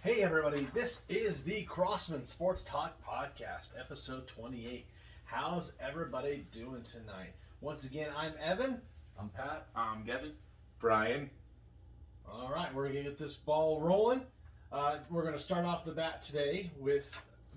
Hey everybody, this is the Crossman Sports Talk Podcast, episode 28. How's everybody doing tonight? Once again, I'm Evan. I'm Pat. I'm Gavin. Brian. All right, we're going to get this ball rolling. We're going to start off the bat today with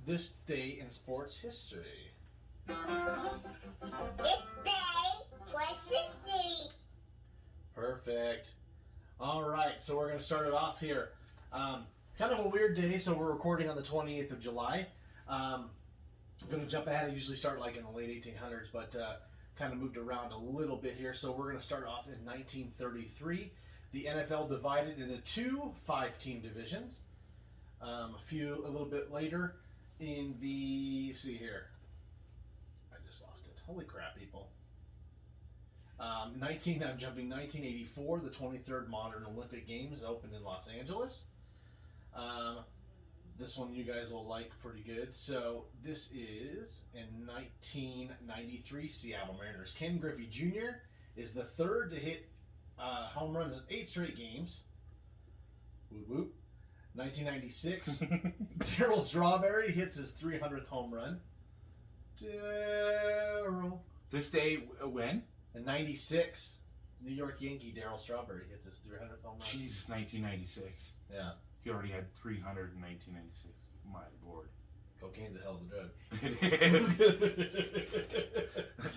this day in sports history. This day was history. Perfect. All right, so we're going to start it off here. Kind of a weird day, so we're recording on the 28th of July. I'm going to jump ahead. I usually start like in the late 1800s, but kind of moved around a little bit here. So we're going to start off in 1933. The NFL divided into two 5-team divisions. A little bit later in the, see here. I just lost it. Holy crap, people. 1984, the 23rd Modern Olympic Games opened in Los Angeles. This one you guys will like pretty good. So this is in 1993, Seattle Mariners. Ken Griffey Jr. is the third to hit home runs in 8 straight games. Whoop whoop. 1996, Darryl Strawberry hits his 300th home run. Darryl. This day, when? In 96, New York Yankee Darryl Strawberry hits his 300th home run. Jesus, 1996. Yeah. He already had 300 in 1996. My lord. Cocaine's a hell of a drug. It is.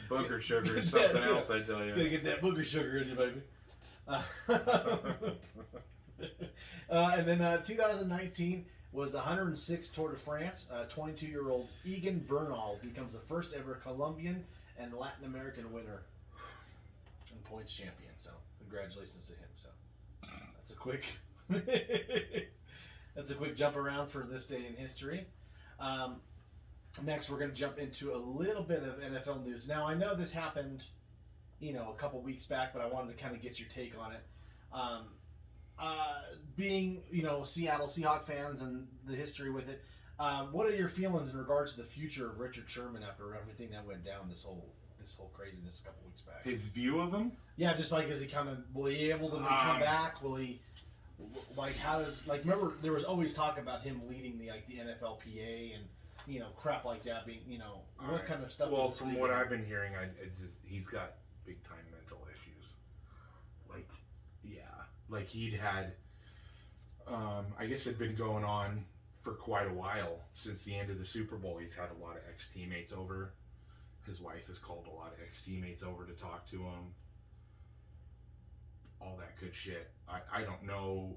Booger sugar is something else, I tell Gotta you. get that booger sugar in you, baby. And then 2019 was the 106th Tour de France. 22-year-old Egan Bernal becomes the first ever Colombian and Latin American winner and points champion. So congratulations to him. So that's a quick jump around for this day in history. Next, we're going to jump into a little bit of NFL news. Now, I know this happened, a couple weeks back, but I wanted to kind of get your take on it. Being, Seattle Seahawks fans and the history with it, what are your feelings in regards to the future of Richard Sherman after everything that went down this whole craziness a couple weeks back? His view of him? Yeah, just like, will he able to come back? Will he, remember there was always talk about him leading the NFLPA and, crap like that being, what kind of stuff? Well, from what I've been hearing, he's got big time mental issues. Like he'd had, I guess it'd been going on for quite a while since the end of the Super Bowl. He's had a lot of ex-teammates over. His wife has called a lot of ex-teammates over to talk to him. All that good shit. I don't know.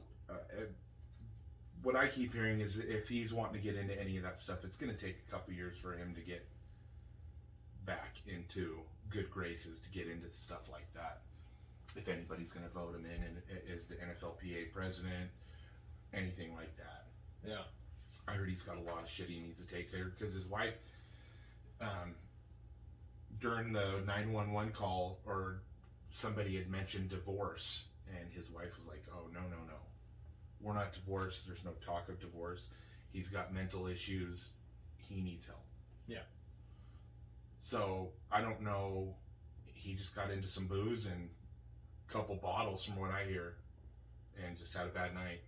What I keep hearing is if he's wanting to get into any of that stuff, it's going to take a couple years for him to get back into good graces to get into stuff like that. If anybody's going to vote him in as the NFLPA president, anything like that. Yeah. I heard he's got a lot of shit he needs to take care of because his wife, during the 911 call, or somebody had mentioned divorce, and his wife was like, oh, no. We're not divorced. There's no talk of divorce. He's got mental issues. He needs help. Yeah. So, I don't know. He just got into some booze and a couple bottles from what I hear and just had a bad night.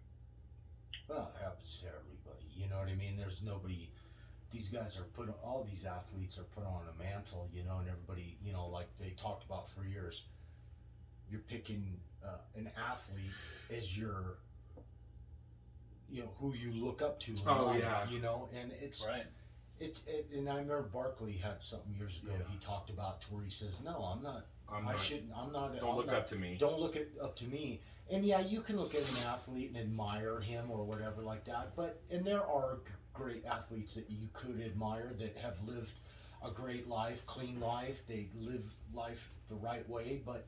Well, it happens to everybody. You know what I mean? There's nobody. These guys all these athletes are put on a mantle, and everybody, like they talked about for years. You're picking an athlete as your, who you look up to in life, yeah. And it's Right. And I remember Barkley had something years ago. Yeah. He talked about to where he says, "No, I'm not. I shouldn't. I'm not. Don't look up to me. Don't look up to me." And yeah, you can look at an athlete and admire him or whatever like that. And there are great athletes that you could admire that have lived a great life, clean life. They live life the right way. But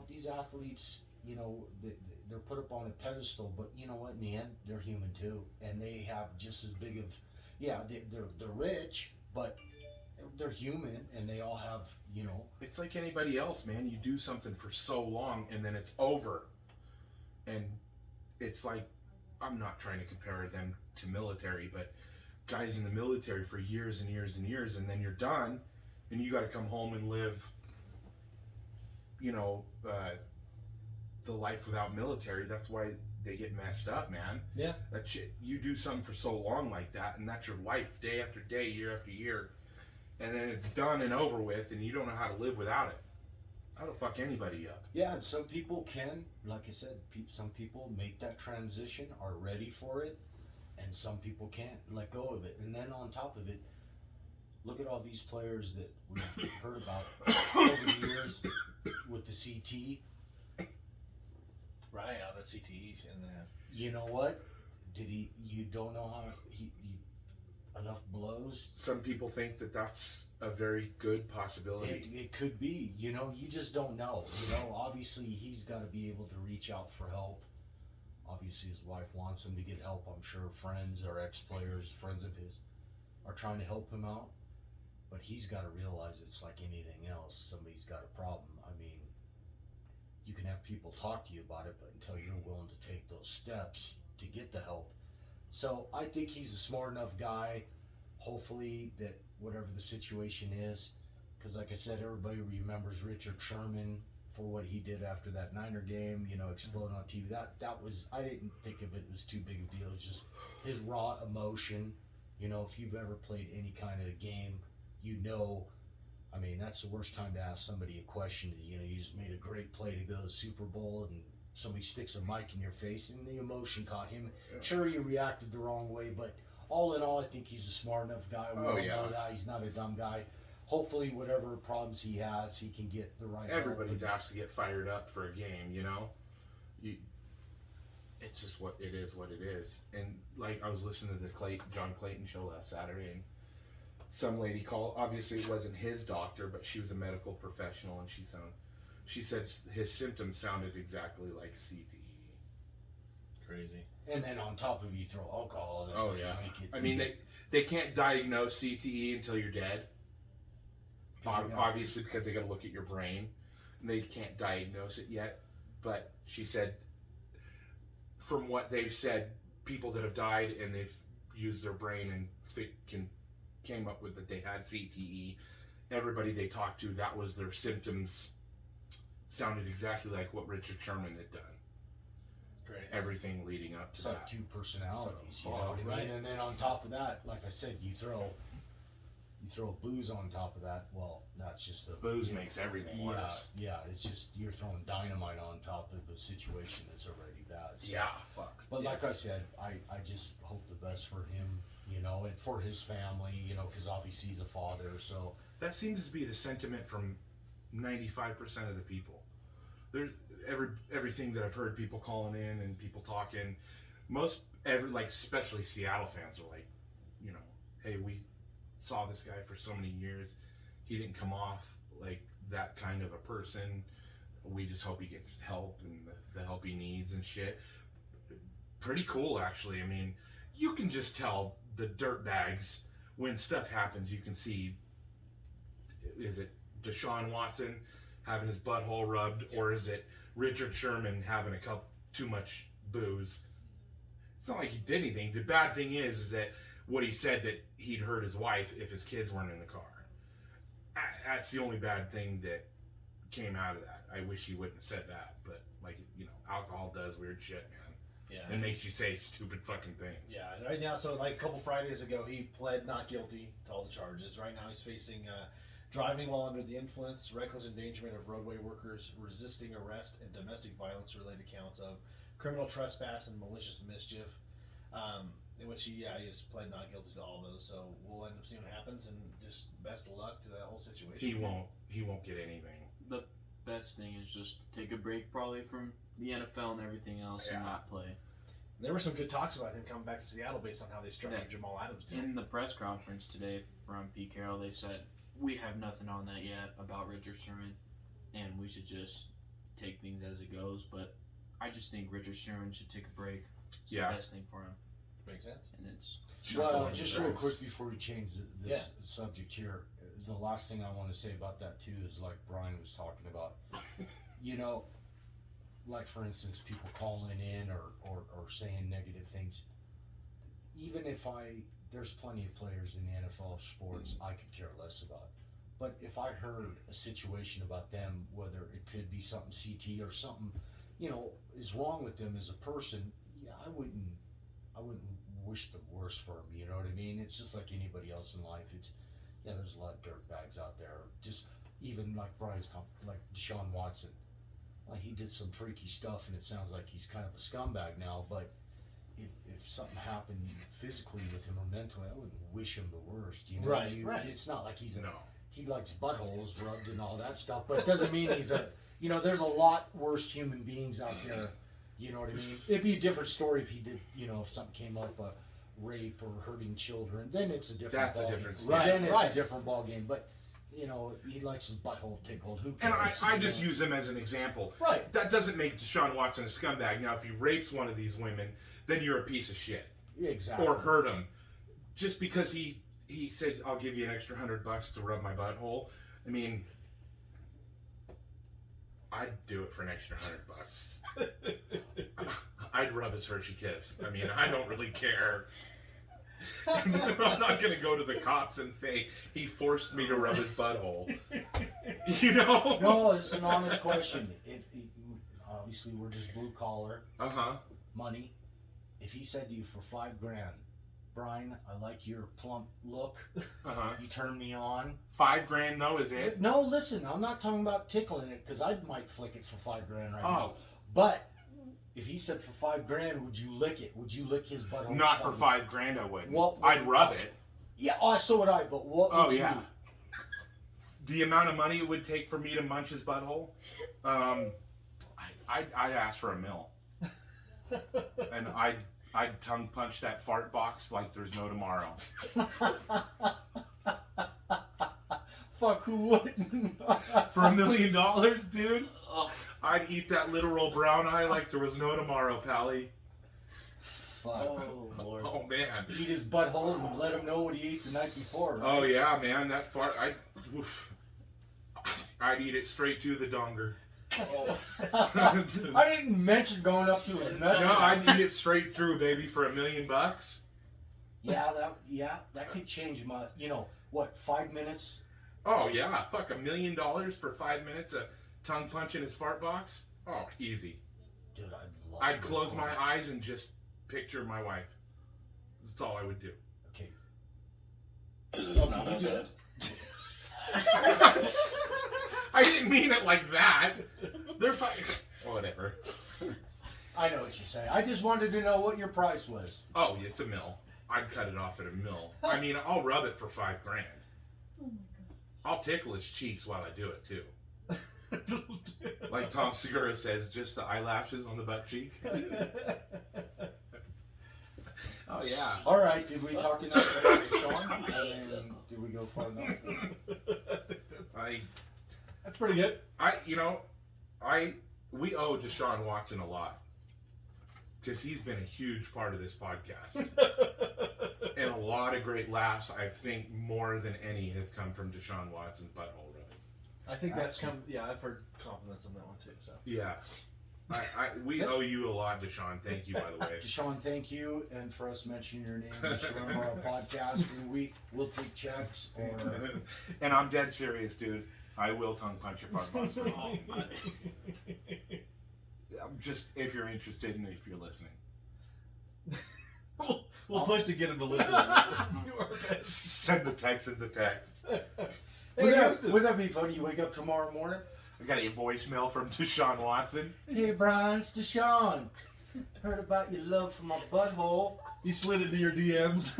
these athletes, they're put up on a pedestal. But you know what? In the end, they're human too, and they have just as big of. Yeah, they're rich, but they're human, and they all have, It's like anybody else, man. You do something for so long, and then it's over. And it's like, I'm not trying to compare them to military, but guys in the military for years and years and years, and then you're done, and you got to come home and live, the life without military. That's why they get messed up, man. Yeah. That shit, you do something for so long like that, and that's your life, day after day, year after year, and then it's done and over with, and you don't know how to live without it. That'll fuck anybody up. Yeah, and some people can, like I said, some people make that transition, are ready for it, and some people can't let go of it. And then on top of it, look at all these players that we've heard about over the years with the CT. Right, on the CTE and the. You know what? You don't know how he enough blows. Some people think that that's a very good possibility. It could be. You know, you just don't know. You know, obviously he's got to be able to reach out for help. Obviously his wife wants him to get help. I'm sure friends or ex-players, friends of his, are trying to help him out. But he's got to realize it's like anything else. Somebody's got a problem. I mean, you can have people talk to you about it, but until you're willing to take those steps to get the help. So I think he's a smart enough guy. Hopefully that whatever the situation is, because like I said, everybody remembers Richard Sherman for what he did after that Niner game, you know, exploding on TV. That was, I didn't think of it as too big a deal. It was just his raw emotion. You know, if you've ever played any kind of game, you know, I mean, that's the worst time to ask somebody a question. You know, you just made a great play to go to the Super Bowl and somebody sticks a mic in your face and the emotion caught him. Sure, he reacted the wrong way, but all in all, I think he's a smart enough guy. We all know that. He's not a dumb guy. Hopefully, whatever problems he has, he can get the right help. Everybody's asked to get fired up for a game, you know? It's just what it is. And like, I was listening to the John Clayton show last Saturday, and some lady called. Obviously, it wasn't his doctor, but she was a medical professional, and she said his symptoms sounded exactly like CTE. Crazy. And then on top of you throw alcohol. Oh yeah. I mean, they can't diagnose CTE until you're dead. Obviously, because they got to look at your brain, and they can't diagnose it yet. But she said, from what they've said, people that have died and they've used their brain and came up with that they had CTE. Everybody they talked to, that was their symptoms. Sounded exactly like what Richard Sherman had done. Great. Everything leading up to It's that. like two personalities, So, you know what I mean? right. And then on top of that, like I said, you throw booze on top of that. Well, that's just Booze makes everything worse. Yeah, it's just you're throwing dynamite on top of a situation that's already bad. So, Yeah, fuck. But like I said, I just hope the best for him, you know, and for his family, you know, because obviously he's a father. So That seems to be the sentiment from 95% of the people. There's everything that I've heard people calling in and people talking. Especially Seattle fans are like, you know, hey, we saw this guy for so many years. He didn't come off like that kind of a person. We just hope he gets help and the help he needs and shit. Pretty cool, actually. I mean, you can just tell the dirtbags when stuff happens. You can see, is it Deshaun Watson having his butthole rubbed, or is it Richard Sherman having a cup too much booze? It's not like he did anything. The bad thing is that what he said, that he'd hurt his wife if his kids weren't in the car. That's the only bad thing that came out of that. I wish he wouldn't have said that, but like, you know, alcohol does weird shit, man. Yeah. It makes you say stupid fucking things. Yeah, and right now, so like a couple Fridays ago, he pled not guilty to all the charges. Right now, he's facing driving while under the influence, reckless endangerment of roadway workers, resisting arrest, and domestic violence-related counts of criminal trespass and malicious mischief. In which he has pled not guilty to all those. So we'll end up seeing what happens, and just best of luck to that whole situation. He won't get anything. The best thing is just take a break probably from the NFL and everything else and not play. There were some good talks about him coming back to Seattle based on how they structured Jamal Adams' deal. In the press conference today from Pete Carroll, they said, we have nothing on that yet about Richard Sherman, and we should just take things as it goes. But I just think Richard Sherman should take a break. It's the best thing for him. Makes sense. And it's well, just real quick before we change this subject here, the last thing I want to say about that too is like Brian was talking about, you know, like for instance, people calling in or saying negative things. Even if there's plenty of players in the NFL sports I could care less about. But if I heard a situation about them, whether it could be something CT or something is wrong with them as a person, yeah, I wouldn't wish the worst for him. You know what I mean? It's just like anybody else in life. There's a lot of dirtbags out there. Just even like Brian's talking, like Deshaun Watson. Like he did some freaky stuff, and it sounds like he's kind of a scumbag now. But if something happened physically with him or mentally, I wouldn't wish him the worst. You know, Right. It's not like he's No. he likes buttholes rubbed and all that stuff, but it doesn't mean he's a. There's a lot worse human beings out there. You know what I mean? It'd be a different story if he did. If something came up, rape or hurting children, then it's a different. That's a ball different game. story. Then it's Right. a different ball game. But he likes his butthole tickled. Who And cares? I just use him as an example. Right. That doesn't make Deshaun Watson a scumbag. Now, if he rapes one of these women, then you're a piece of shit. Exactly. Or hurt him. Just because he said, I'll give you an extra $100 to rub my butthole. I mean, I'd do it for an extra $100. I'd rub his Hershey Kiss. I mean, I don't really care. I'm not going to go to the cops and say he forced me to rub his butthole. No, it's an honest question. If obviously we're just blue collar money. If he said to you for $5,000, Brian, I like your plump look. You turn me on. $5,000 though, is it? No, listen, I'm not talking about tickling it because I might flick it for $5,000 right now. Oh, But if he said for $5,000, would you lick it? Would you lick his butthole? not for $5,000 I wouldn't. What- I'd rub it. Yeah, so would I. But what? Oh would you yeah. do? The amount of money it would take for me to munch his butthole, I'd ask for $1 million, and I'd tongue punch that fart box like there's no tomorrow. Fuck, who wouldn't? For $1 million, dude, Oh, I'd eat that literal brown eye like there was no tomorrow, Pally. Fuck. oh Lord. Oh man. Eat his butthole and let him know what he ate the night before. Right? Oh yeah, man, that fart. I'd eat it straight to the donger. I didn't mention going up to his nuts. No, I'd eat it straight through, baby, for $1 million. That could change my. 5 minutes? Oh yeah, fuck $1 million for 5 minutes of tongue punch in his fart box. Oh, easy. Dude, I'd close my eyes and just picture my wife. That's all I would do. Okay. I didn't mean it like that. They're fine. Whatever. I know what you're saying. I just wanted to know what your price was. Oh, it's $1 million. I'd cut it off at $1 million. I mean, I'll rub it for $5,000. Oh my I'll tickle his cheeks while I do it too. Like Tom Segura says, just the eyelashes on the butt cheek. Oh yeah. All right. Did we talk enough about Sean? And did we go far enough? That's pretty good. We owe Deshaun Watson a lot because he's been a huge part of this podcast, and a lot of great laughs. I think more than any have come from Deshaun Watson's butthole rubbing. I think that's come. Yeah, I've heard compliments on that one too. So Yeah, we owe you a lot, Deshaun. Thank you, by the way. Deshaun, thank you, and for us mentioning your name on our podcast, and we'll take checks or. And I'm dead serious, dude. I will tongue punch your fart box. Just if you're interested and if you're listening. we'll push to get him to listen. Do our best. Send the Texans a text. Would that be funny? You wake up tomorrow morning. I got a voicemail from Deshaun Watson. Hey, Brian, it's Deshaun. Heard about your love for my butthole. He slid into your DMs.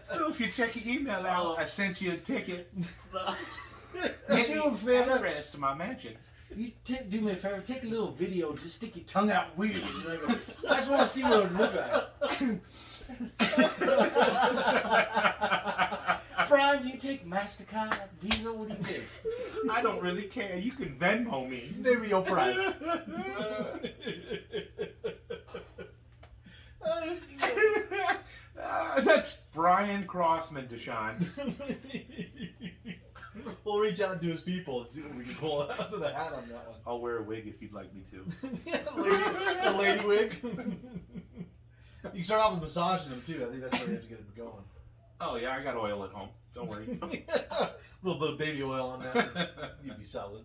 So if you check your email out, I sent you a ticket. You do a favor. Address to my mansion. You do me a favor. Take a little video. Just stick your tongue out weird. I just want to see what it would look like. Brian, do you take MasterCard, Visa? What do you take? I don't really care. You can Venmo me. Maybe your price. That's Brian Crossman, Deshaun. We'll reach out to his people and see what we can pull out of the hat on that one. I'll wear a wig if you'd like me to. Yeah, the lady wig. You can start off with massaging them too. I think that's where you have to get them going. Oh yeah, I got oil at home. Don't worry. A little bit of baby oil on that. You'd be solid.